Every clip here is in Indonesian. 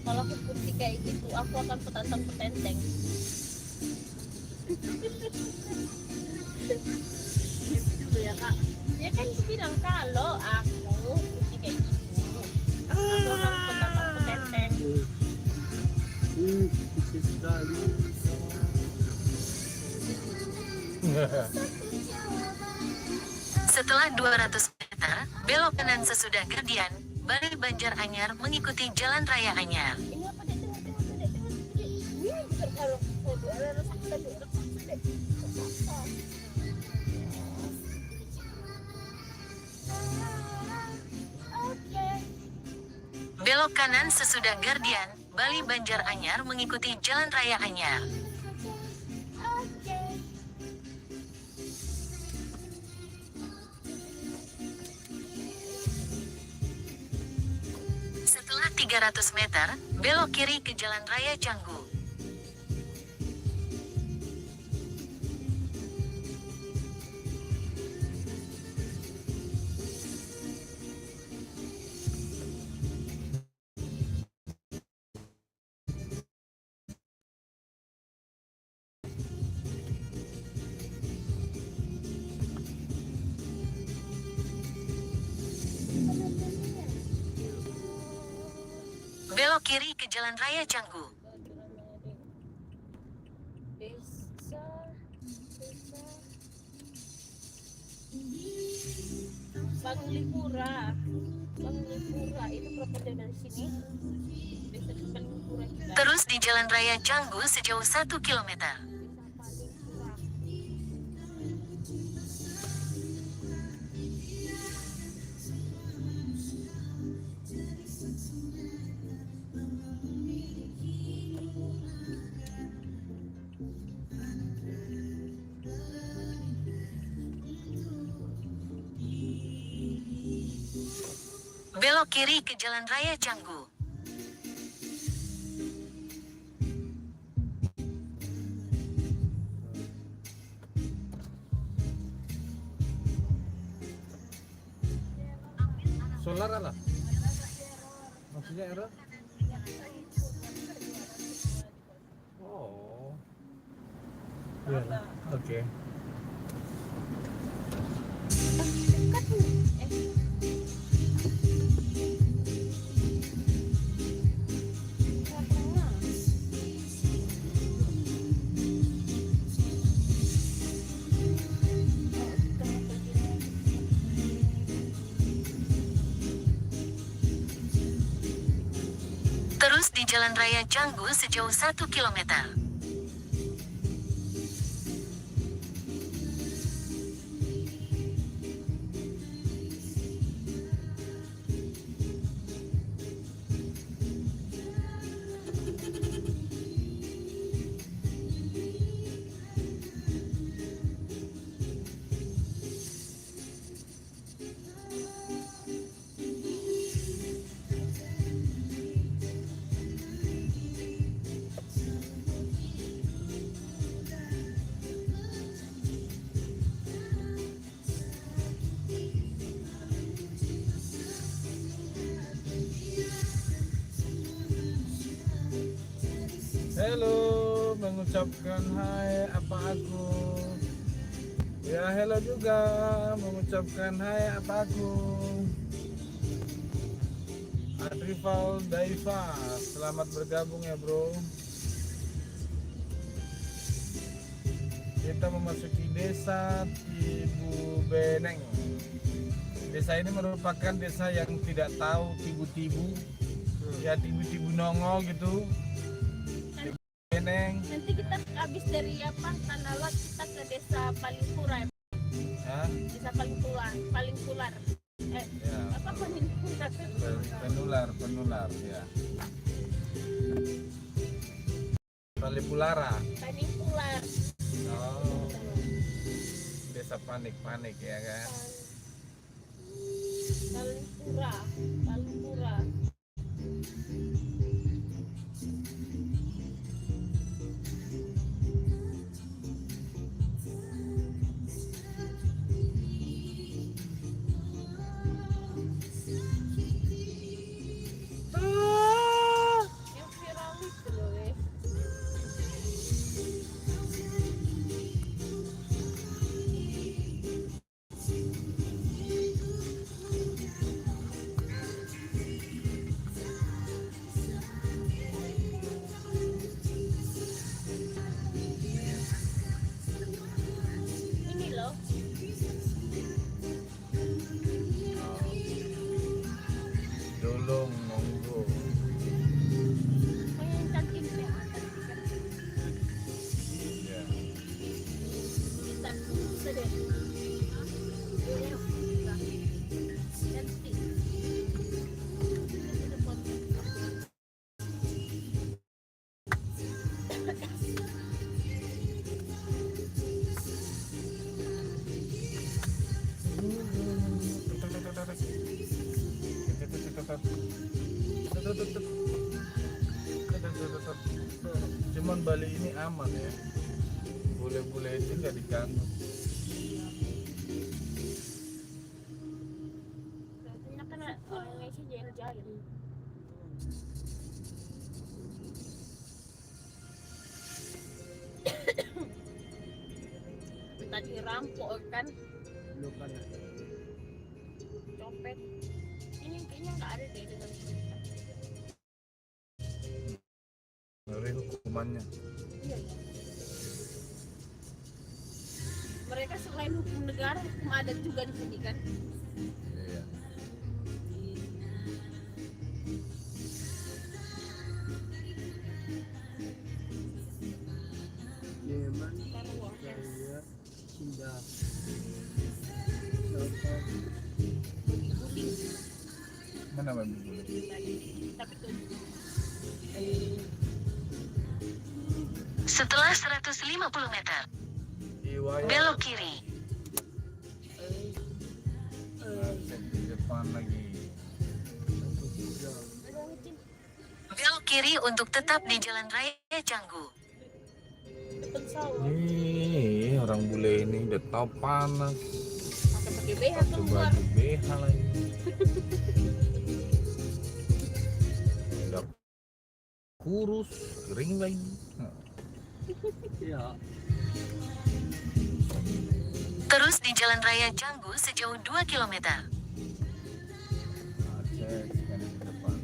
Kalau aku putih kayak gitu, aku akan petantang petenteng. Gitu ya kak. Ya kan aku bilang kalau aku putih kayak gitu, aku akan petantang petenteng. Kecil sekali. Setelah 200 meter, belok kanan sesudah Gerdian, Bali Banjaranyar mengikuti Jalan Raya Anyar. Ini apa deh? Tengok deh. Ini besar kalau ada rasa deh. Belok kanan sesudah Gerdian, Bali Banjaranyar mengikuti Jalan Raya Anyar. Setelah 300 meter, belok kiri ke Jalan Raya Canggu. Belok kiri ke Jalan Raya Canggu. Banglipura itu berapa jauh dari sini? Desa Banglipura juga. Terus di Jalan Raya Canggu sejauh 1 km. Belok kiri ke Jalan Raya Canggu. Solar lah. Maksudnya error? Oh. Iya. Oke. Terus di Jalan Raya Canggu sejauh 1 km. Halo, mengucapkan hai apa aku? Ya hello juga, mengucapkan hai apa aku? Adrival Daiva, selamat bergabung ya bro. Kita memasuki desa Tibu Beneng. Desa ini merupakan desa yang tidak tahu tibu-tibu, ya tibu-tibu nongol gitu. Beneng. Nanti kita habis dari apa Tanah Lot kita ke desa Palingpura. Hah? Desa Palingpular. Ya. Apa Palingpular? Penular ya. Palipulara. Palingpular. Oh. Desa panik ya kan. Palingpura. Cuman Bali ini aman ya, bule-bule itu nggak diganggu. Katanya kan orang Indonesia jahil-jahil. Tadi rampok kan, Lupa lah. copet. Ini kayaknya nggak ada deh dengan kita. Ngeri hukumannya. Iya. Mereka selain hukum negara, hukum adat juga di sini kan. Iya. Yeman, Taruh Korea, Cina. guling Mana babi bule? tapi tuh Setelah 150 meter, Iwaya. belok kiri. Di depan lagi. ada ngecin Belok kiri untuk tetap di Jalan Raya Canggu. depan sawah. Nih orang bule ini udah tau panas. Pakai BH Pakai keluar. baju BH lagi. Udah kurus, kering lagi. Ya, Terus di Jalan Raya Canggu sejauh 2 km. Aceh kan di depan.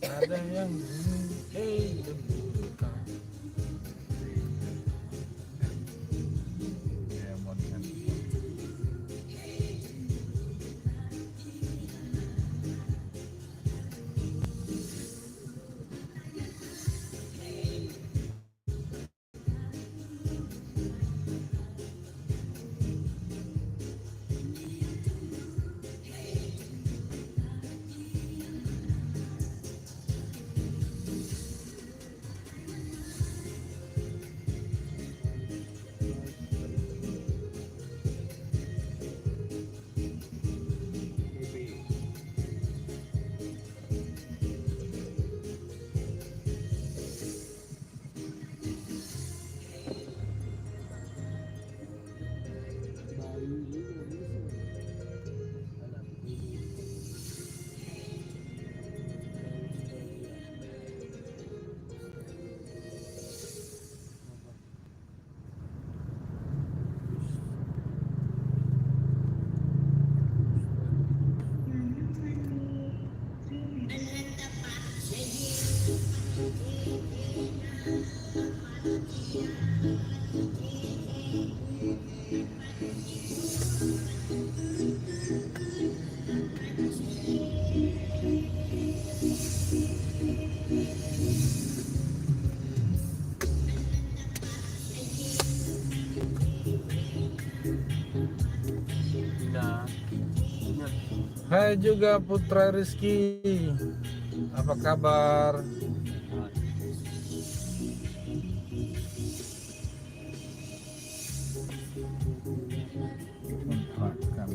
Ada yang Demon kan. Bali ini anak ini. Tidak. Ingat. Hai juga Putra Rizky. Apa kabar? Kontrakan.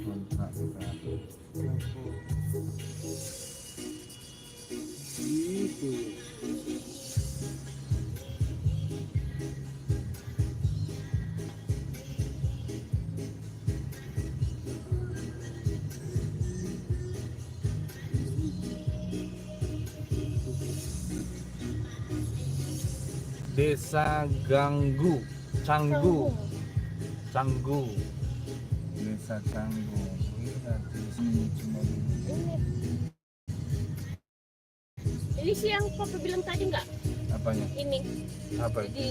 Kontrakan. Itu. Desa Ganggu, Canggu, Canggu. Desa Canggu. Lihat di sini cuma Ini sih yang Papa bilang tadi nggak? apanya? Ini Apa itu? di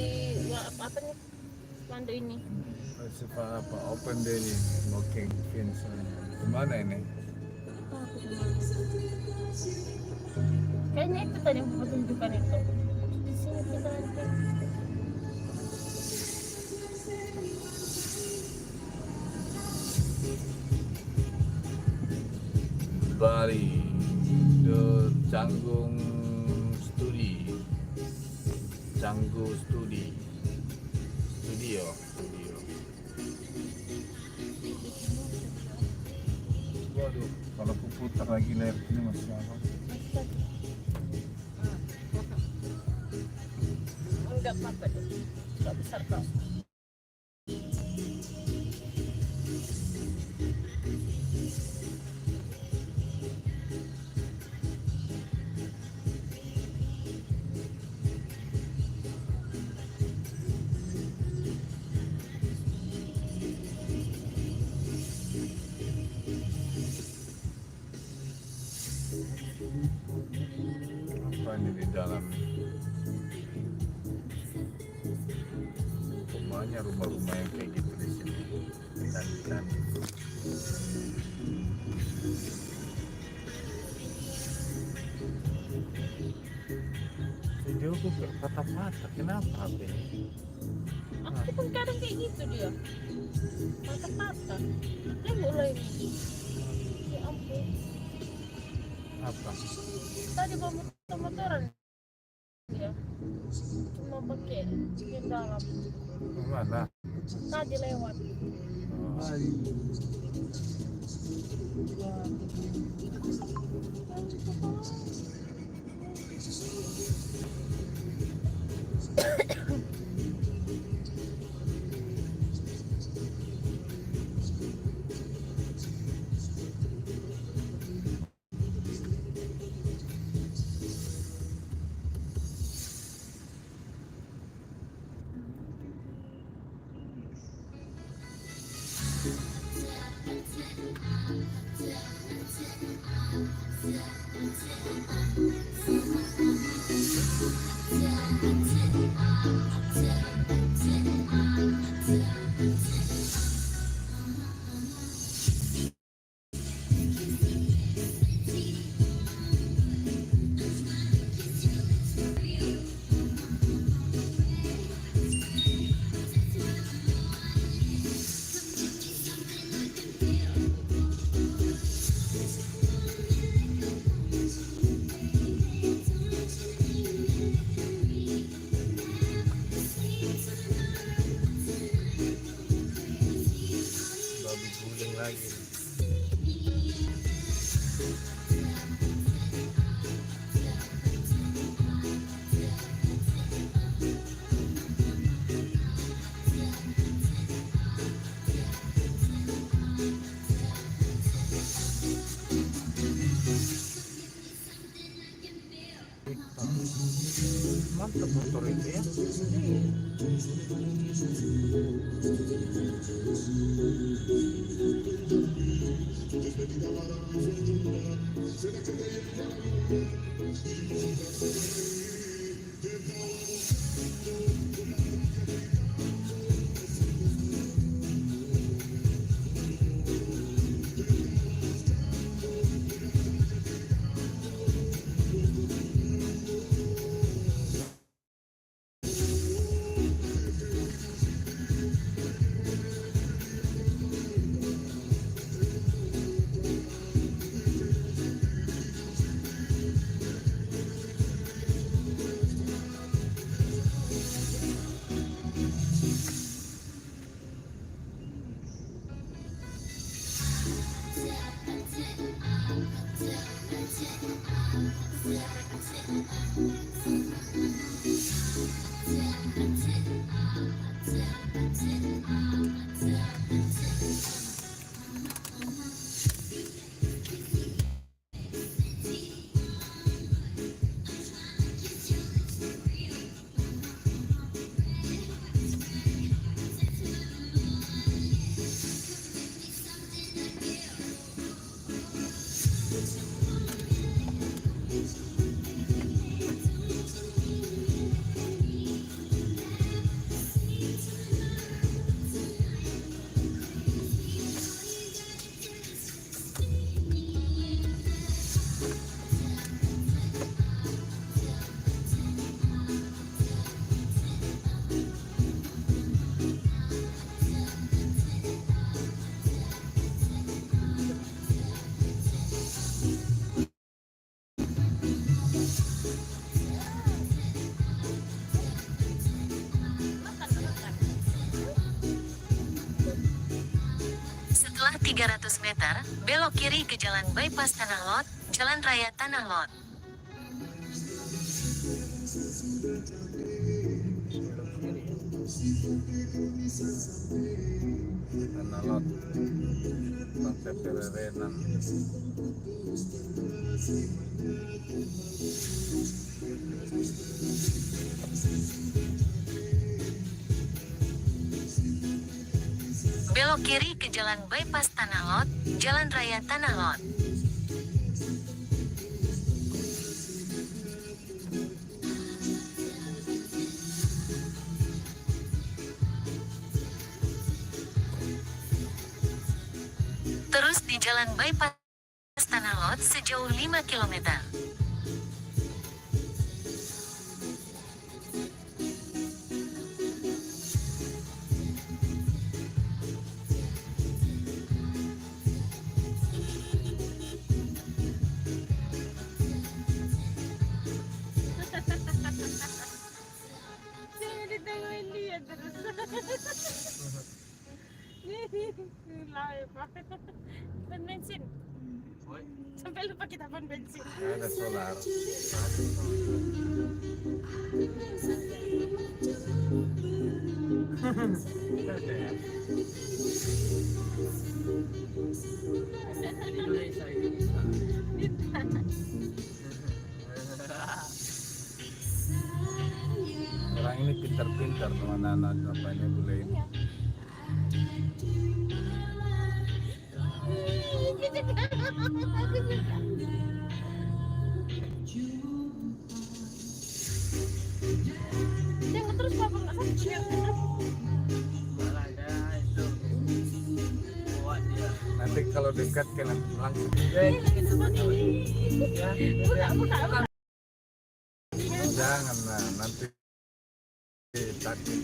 apa nih? Lando ini. Festival apa? Open Daily, Booking, Vincent. Kemana ini? Kayaknya itu tadi yang Papa tunjukkan itu. Di sini kita nanti. Bali, the Canggung Studio. Waduh, kalau aku putar lagi layar ini masih apa? Enggak apa-apa deh. Enggak besar kok. Apa ini di dalam? Rumahnya rumah-rumah yang kayak gitu di sini. Dan videoku patah-patah. Kenapa HP ini? Aku pun kadang kayak gitu dia. Patah-patah. Dia mulai ini. Ya ampun. Apa? Tadi bawa motor-motoran dia. Cuma pakai yang dalam. Mana? Tadi lewat. Bali. Babi guling lagi. Mantap motor itu ya. 300 meter, belok kiri ke Jalan Bypass Tanah Lot, Jalan Raya Tanah Lot. Tanah Lot Pantai Pererenan. Belok kiri ke Jalan Bypass Tanah Lot, Jalan Raya Tanah Lot. Terus di Jalan Bypass Tanah Lot sejauh 5 km. Jangan ditengokin dia terus. Lari pak. Ban bensin. Sampai lupa kita ban bensin. Ada solar. Indonesia ini. Orang ini pintar-pintar teman-teman apa ini boleh. Jangan terus papa nggak sakit. Malah ada itu. Kuat dia. Nanti kalau dekat kan langsung. Buka. Jangan lah, nanti takut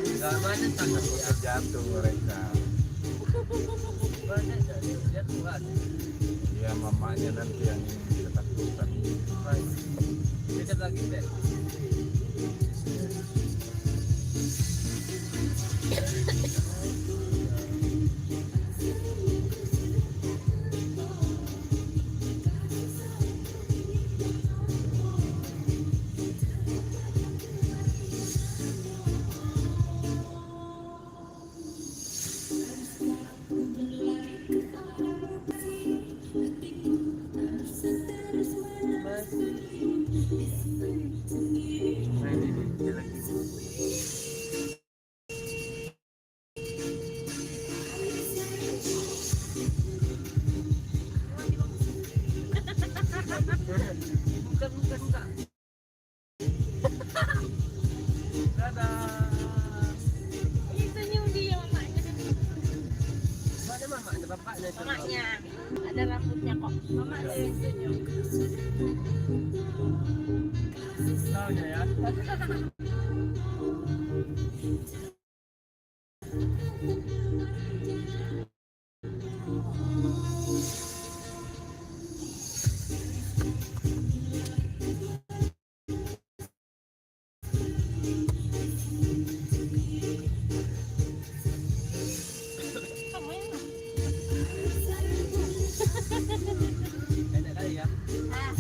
Enggak banyak takut ya. jatuh mereka. Banyak jadi dia kuat. Ya mamanya nanti yang ketakutan. Baik. Dekat lagi deh. Nah, ini dia lagi. Bukan. Dadah. Itu nyium dia mamanya. Ada mama, ada bapaknya. Mamanya ada rambutnya kok. Mamanya itu nyium. Taunya ya. Kamu yang mana? Enak kali ya. Ah.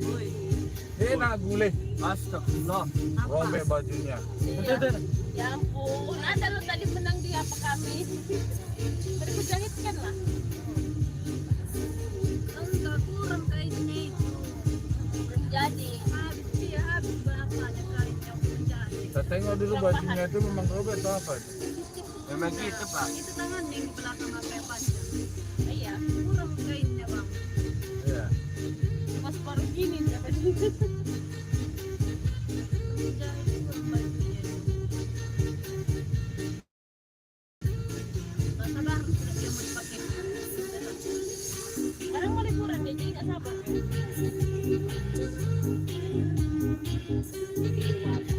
Woi. Enak gule, Astagfirullah. robek bajunya. Ya ampun, ada lo tadi menang di apa kami? Beriku jahitkan lah. Enggak kurang kainnya. Jadi habis dia habis berapa ada kainnya jadi. Kita tengok dulu bajunya itu memang robek atau apa? Memang gitu, Pak. Itu tangan yang di belakang apa yang panjang. Iya, kurang kainnya bang. Iya. Mas baru gini dapat. Sekarang mau liburan dia jadi nggak sabar. Bagi-bagi.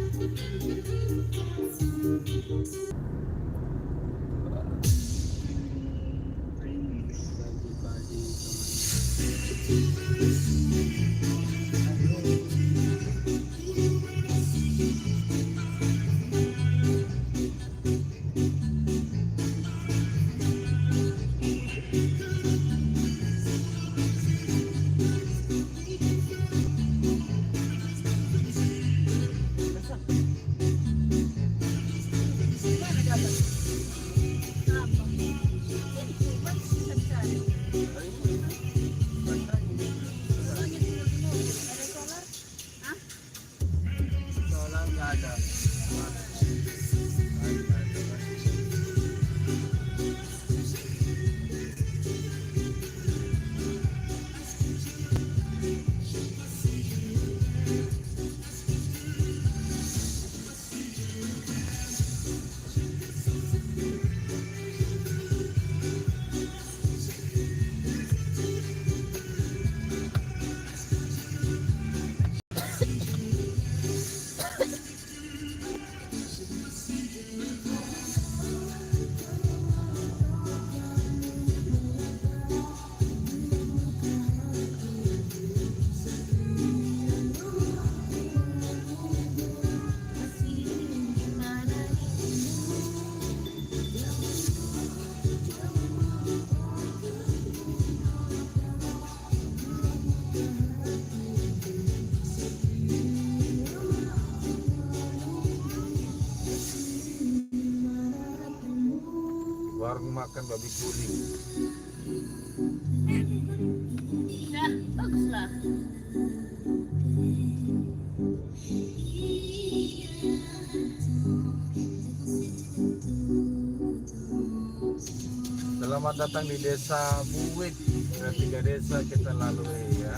warung makan babi guling. Udah, bagus lah. Selamat datang di desa Buwit. Ada 3 desa kita lalui ya.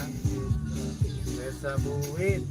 Desa Buwit.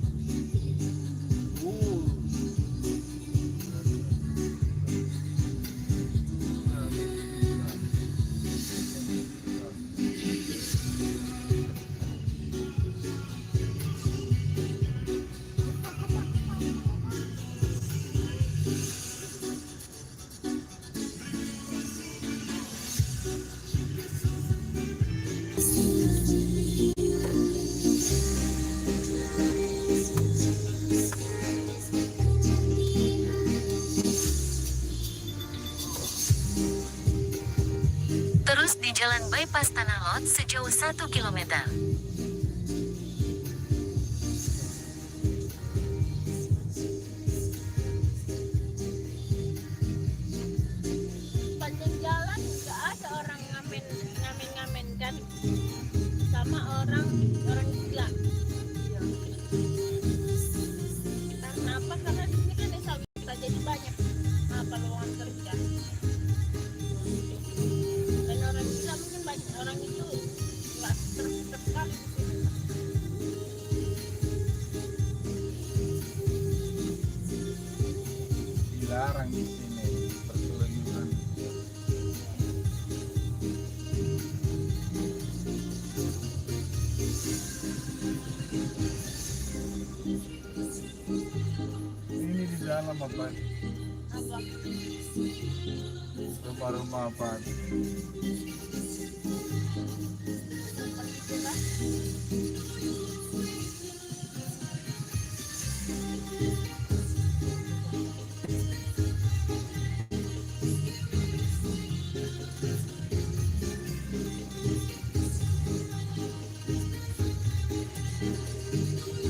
Terus di jalan bypass Tanah Lot sejauh 1 km. Panjang jalan nggak ada orang ngamen kan, sama orang gila. Karena apa? Karena di sini kan desa wisata, jadi banyak peluang kerja. Dan orang gila mungkin banyak orang itu nggak sekali di sini. Dilarang di sini perkeluyuran. Ini di dalam apa? Apa? Rumah-rumah apa? Seperti itulah.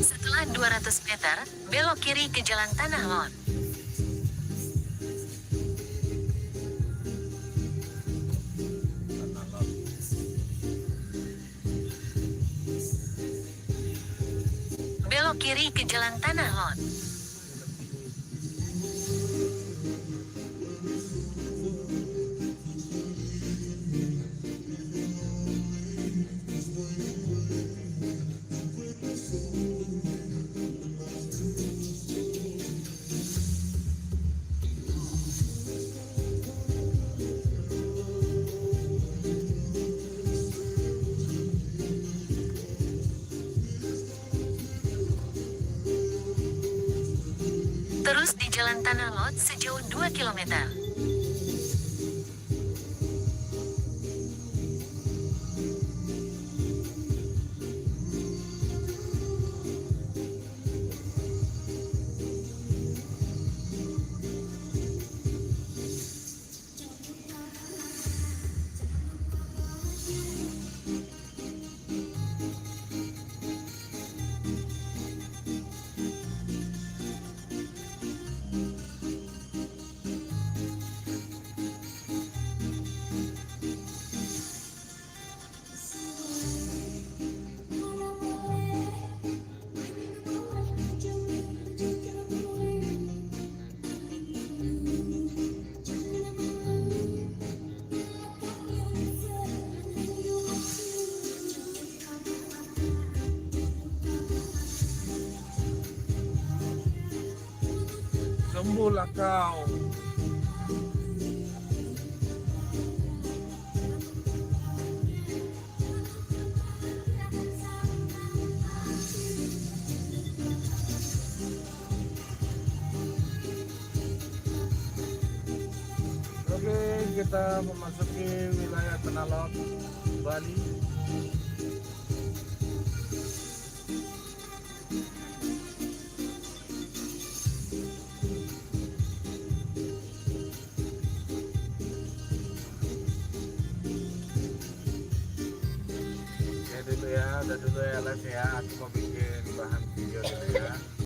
Setelah 200 meter, belok kiri ke jalan Tanah Lot. Tanah Lot. Belok kiri ke jalan Tanah Lot. Terus di jalan Tanah Lot sejauh 2 km. Sembuhlah kau. Oke, kita memasuki wilayah Tanah Lot, Bali. Udah dulu ya, live ya. Aku mau bikin bahan video dulu ya.